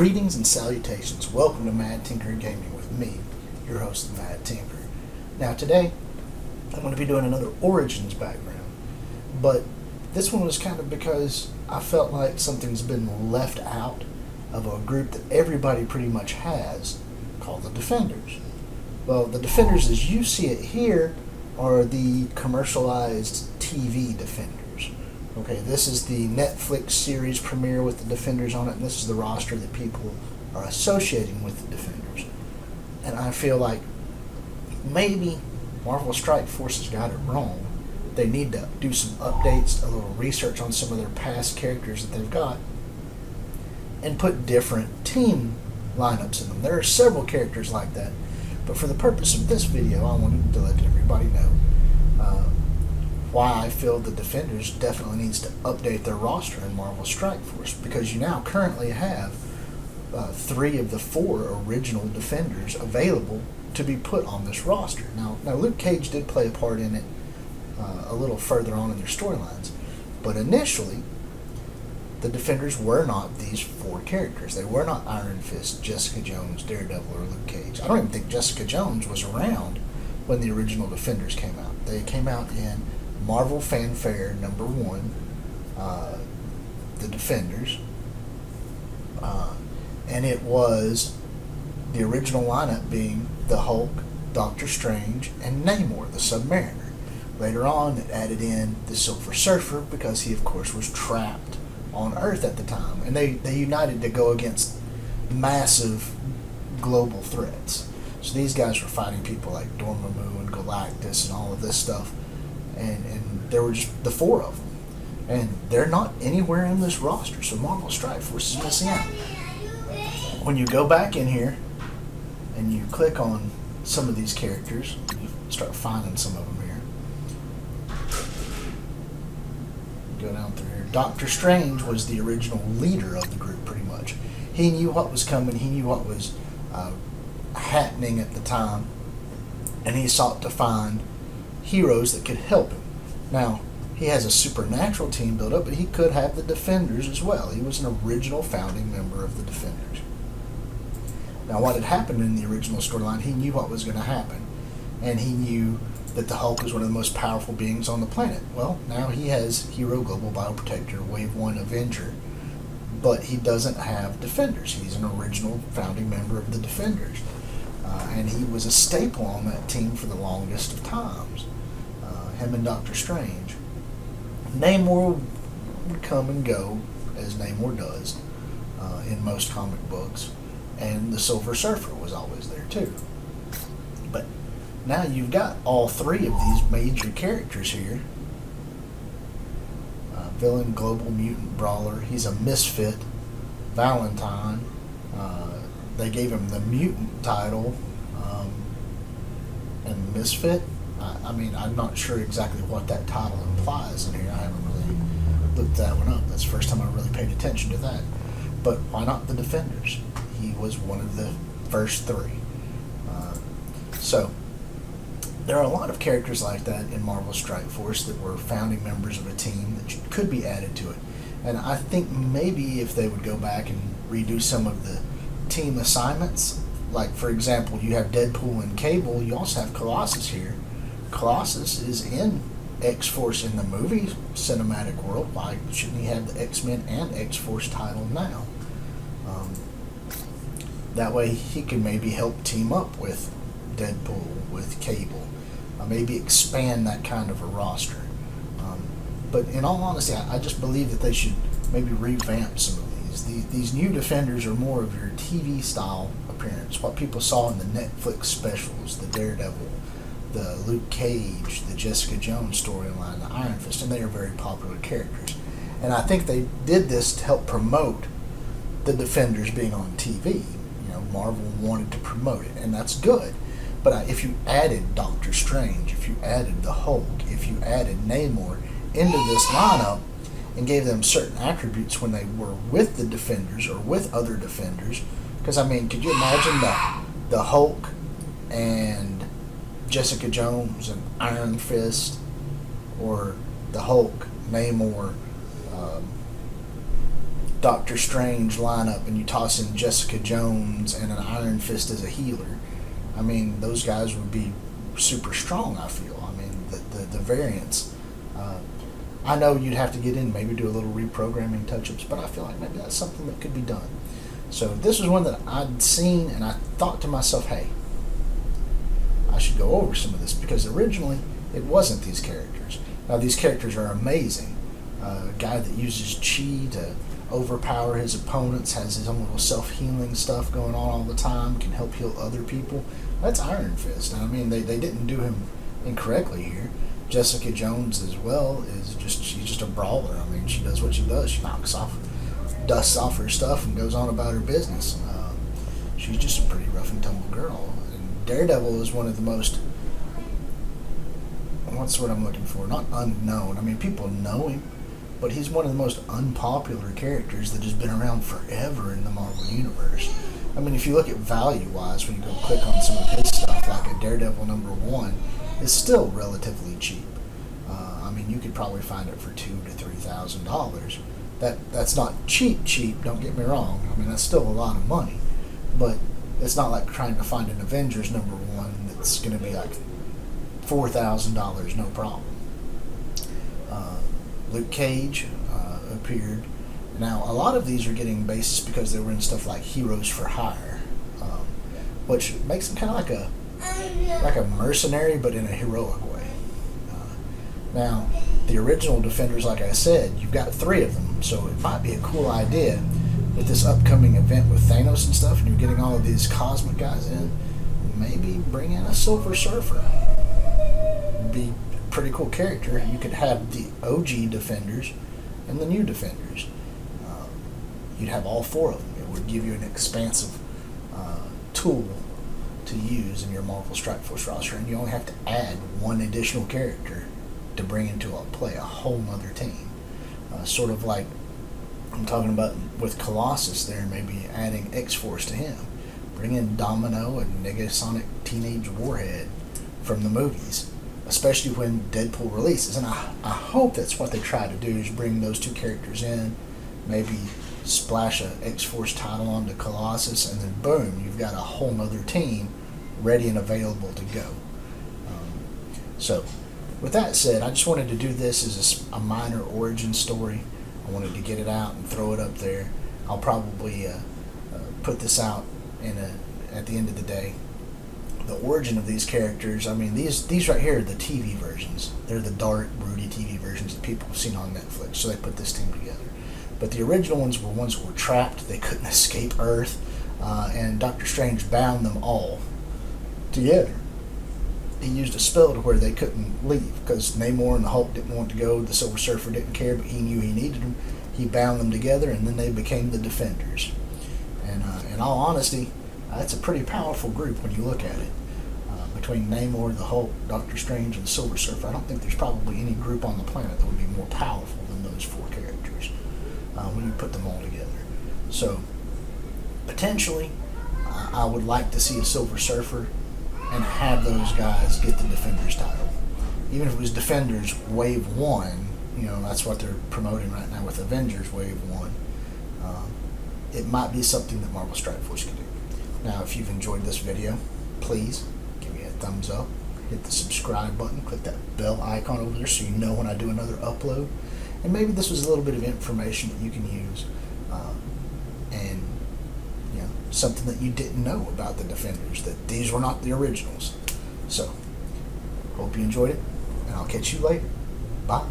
Greetings and salutations. Welcome to Mad Tinker Gaming with me, your host, the Mad Tinker. Now today, I'm going to be doing another Origins background, but this one was kind of because I felt like something's been left out of a group that everybody pretty much has, called the Defenders. Well, the Defenders as you see it here are the commercialized TV Defenders. Okay, this is the Netflix series premiere with the Defenders on it, and this is the roster that people are associating with the Defenders. And I feel like maybe Marvel Strike Force has got it wrong. They need to do some updates, a little research on some of their past characters that they've got, and put different team lineups in them. There are several characters like that, but for the purpose of this video, I wanted to let everybody know why I feel the Defenders definitely needs to update their roster in Marvel Strike Force, because you now currently have 3 of the 4 original Defenders available to be put on this roster. Now Luke Cage did play a part in it a little further on in their storylines, but initially the Defenders were not these 4 characters. They were not Iron Fist, Jessica Jones, Daredevil, or Luke Cage. I don't even think Jessica Jones was around when the original Defenders came out. They came out in Marvel Fanfare number 1, the Defenders, and it was the original lineup being the Hulk, Doctor Strange, and Namor, the Submariner. Later on, it added in the Silver Surfer because he, of course, was trapped on Earth at the time, and they united to go against massive global threats. So these guys were fighting people like Dormammu and Galactus and all of this stuff. And there were just the 4 of them. And they're not anywhere in this roster, so Marvel Strike Force is missing out. When you go back in here and you click on some of these characters, you start finding some of them here. Go down through here. Doctor Strange was the original leader of the group, pretty much. He knew what was coming, he knew what was happening at the time, and he sought to find heroes that could help him. Now, he has a supernatural team built up, but he could have the Defenders as well. He was an original founding member of the Defenders. Now, what had happened in the original storyline, he knew what was going to happen, and he knew that the Hulk was one of the most powerful beings on the planet. Well, now he has Hero, Global Bioprotector, Wave 1 Avenger, but he doesn't have Defenders. He's an original founding member of the Defenders. And he was a staple on that team for the longest of times. Him and Doctor Strange. Namor would come and go, as Namor does, in most comic books. And the Silver Surfer was always there too. But now you've got all 3 of these major characters here. Villain, Global Mutant Brawler. He's a misfit. Valentine. They gave him the mutant title, and misfit. I mean, I'm not sure exactly what that title implies in here. I haven't really looked that one up. That's the first time I really paid attention to that. But why not the Defenders? He was one of the first 3. So there are a lot of characters like that in Marvel Strike Force that were founding members of a team that could be added to it. And I think maybe if they would go back and redo some of the team assignments, like for example, you have Deadpool and Cable, you also have Colossus here. Colossus is in X-Force in the movie cinematic world. Why shouldn't he have the X-Men and X-Force title now? That way he can maybe help team up with Deadpool, with Cable, maybe expand that kind of a roster. But in all honesty, I just believe that they should maybe revamp some of these. These new Defenders are more of your TV style appearance, what people saw in the Netflix specials, the Daredevil, the Luke Cage, the Jessica Jones storyline, the Iron Fist, and they are very popular characters. And I think they did this to help promote the Defenders being on TV. You know, Marvel wanted to promote it, and that's good. But if you added Doctor Strange, if you added the Hulk, if you added Namor into this lineup and gave them certain attributes when they were with the Defenders or with other Defenders, because I mean, could you imagine the Hulk and Jessica Jones and Iron Fist, or the Hulk, Namor, Doctor Strange lineup and you toss in Jessica Jones and an Iron Fist as a healer, I mean, those guys would be super strong, I feel. I mean, the variants. I know you'd have to get in, maybe do a little reprogramming touch-ups, but I feel like maybe that's something that could be done. So this was one that I'd seen, and I thought to myself, hey, I should go over some of this, because originally it wasn't these characters. Now, these characters are amazing. A guy that uses chi to overpower his opponents, has his own little self-healing stuff going on all the time, can help heal other people. That's Iron Fist. I mean, they didn't do him incorrectly here. Jessica Jones as well she's just a brawler. I mean, she does what she does. She dusts off her stuff and goes on about her business. She's just a pretty rough and tumble girl. And Daredevil is one of the most, what's the word I'm looking for? Not unknown. I mean, people know him, but he's one of the most unpopular characters that has been around forever in the Marvel Universe. I mean, if you look at value-wise, when you go click on some of his stuff, like a Daredevil #1, it's still relatively cheap. I mean, you could probably find it for $2,000 to $3,000. That's not cheap, don't get me wrong. I mean, that's still a lot of money. But it's not like trying to find an Avengers #1 that's going to be like $4,000, no problem. Luke Cage appeared. Now, a lot of these are getting basis because they were in stuff like Heroes for Hire, which makes them kind of like a mercenary, but in a heroic way. Now, the original Defenders, like I said, you've got 3 of them, so it might be a cool idea with this upcoming event with Thanos and stuff, and you're getting all of these cosmic guys in, maybe bring in a Silver Surfer. Be a pretty cool character. You could have the OG Defenders and the new Defenders. You'd have all 4 of them. It would give you an expansive tool to use in your Marvel Strike Force roster, and you only have to add 1 additional character to bring into play a whole other team. Sort of like I'm talking about with Colossus there, maybe adding X-Force to him. Bring in Domino and Negasonic Teenage Warhead from the movies, especially when Deadpool releases. And I hope that's what they try to do, is bring those 2 characters in, maybe splash a X-Force title onto Colossus, and then boom, you've got a whole other team ready and available to go. So with that said, I just wanted to do this as a minor origin story. I wanted to get it out and throw it up there. I'll probably put this out at the end of the day. The origin of these characters, I mean, these right here are the TV versions. They're the dark, broody TV versions that people have seen on Netflix, so they put this team together. But the original ones were that were trapped. They couldn't escape Earth, and Doctor Strange bound them all together. He used a spell to where they couldn't leave, because Namor and the Hulk didn't want to go, the Silver Surfer didn't care, but he knew he needed them. He bound them together, and then they became the Defenders. And in all honesty, that's a pretty powerful group when you look at it. Between Namor, the Hulk, Doctor Strange, and the Silver Surfer, I don't think there's probably any group on the planet that would be more powerful than those 4 characters when you put them all together. So, potentially, I would like to see a Silver Surfer and have those guys get the Defenders title. Even if it was Defenders Wave 1, that's what they're promoting right now with Avengers Wave 1, it might be something that Marvel Strike Force can do. Now, if you've enjoyed this video, please give me a thumbs up, hit the subscribe button, click that bell icon over there so you know when I do another upload. And maybe this was a little bit of information that you can use, and something that you didn't know about the Defenders, that these were not the originals. So, hope you enjoyed it, and I'll catch you later. Bye.